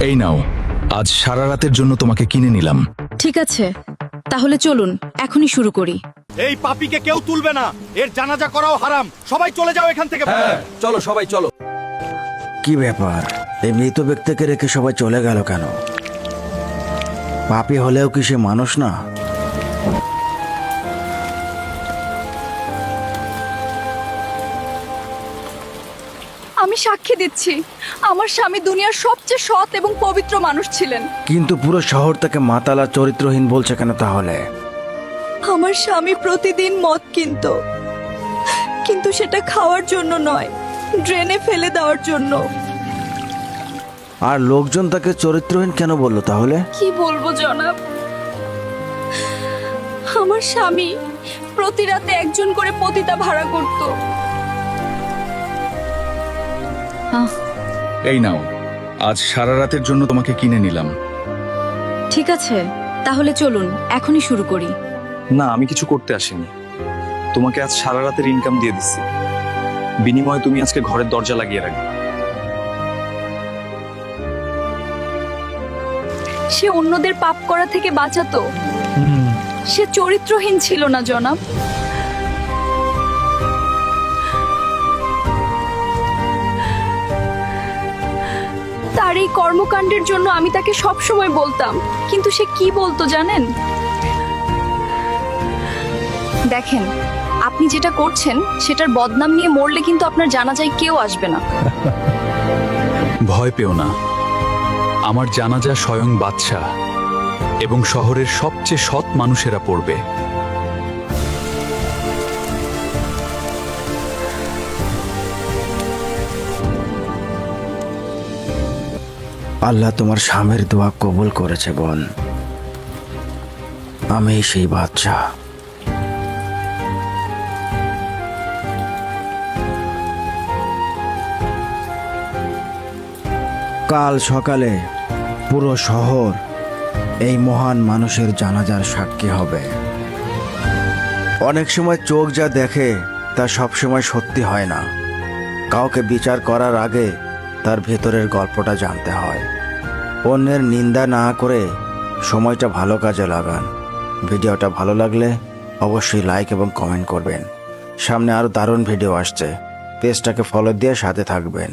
এই নাও, আজ সারা রাতের জন্য তোমাকে কিনে নিলাম। ঠিক আছে, তাহলে চলুন এখনই শুরু করি। এই পাপীকে কেউ তুলবে না, এর জানাজা করাও হারাম। সবাই চলে যাও এখান থেকে। চলো সবাই চলো। কি ব্যাপার, এই মৃত ব্যক্তিকে রেখে সবাই চলে গেল কেন? পাপী হলেও কি সে মানুষ না? আমি সাক্ষী দিচ্ছি, আমার স্বামী দুনিয়ার সবচেয়ে সৎ এবং পবিত্র মানুষ ছিলেন। কিন্তু পুরো শহর তাকে মাতালা চরিত্রহীন বলছে কেন তাহলে? আমার স্বামী প্রতিদিন মদ কিনতো, কিন্তু সেটা খাওয়ার জন্য নয়, ড্রেনে ফেলে দেওয়ার জন্য। আর লোকজন তাকে চরিত্রহীন কেন বললো তাহলে? কি বলবো জনাব, আমার স্বামী প্রতি রাতে একজন করে পতিতা ভাড়া করত। এই নাও, আজ সারা রাতের জন্য তোমাকে কিনে নিলাম। ঠিক আছে, তাহলে চলুন এখনই শুরু করি। না, আমি কিছু করতে আসিনি। তোমাকে আজ সারা রাতের ইনকাম দিয়ে দিচ্ছি, বিনিময়ে তুমি আজকে ঘরের দরজা লাগিয়ে রাখবে। সে অন্যদের পাপ করা থেকে বাঁচাতো, সে চরিত্রহীন ছিল না জনাব। তার এই কর্মকাণ্ডের জন্য আমি তাকে সব সময় বলতাম, কিন্তু সে কি বলতো জানেন? দেখেন, আপনি যেটা করছেন সেটার বদনাম নিয়ে মরলে কিন্তু আপনার জানাজায় কেউ আসবে না। ভয় পেও না, আমার জানাজা স্বয়ং বাদশাহ এবং শহরের সবচেয়ে সৎ মানুষেরা পড়বে। আল্লাহ তোমার স্বামীর দোয়া কবুল করেছে বোন। আমি সেই বাদশা। কাল সকালে পুরো শহর এই মহান মানুষের জানাজার সাক্ষী হবে। অনেক সময় চোখ যা দেখে তা সবসময় সত্যি হয় না। কাউকে বিচার করার আগে তার ভেতরের গল্পটা জানতে হয়। অন্যের নিন্দা না করে সময়টা ভালো কাজে লাগান। ভিডিওটা ভালো লাগলে অবশ্যই লাইক এবং কমেন্ট করবেন। সামনে আরও দারুণ ভিডিও আসছে, পেজটাকে ফলো দিয়ে সাথে থাকবেন।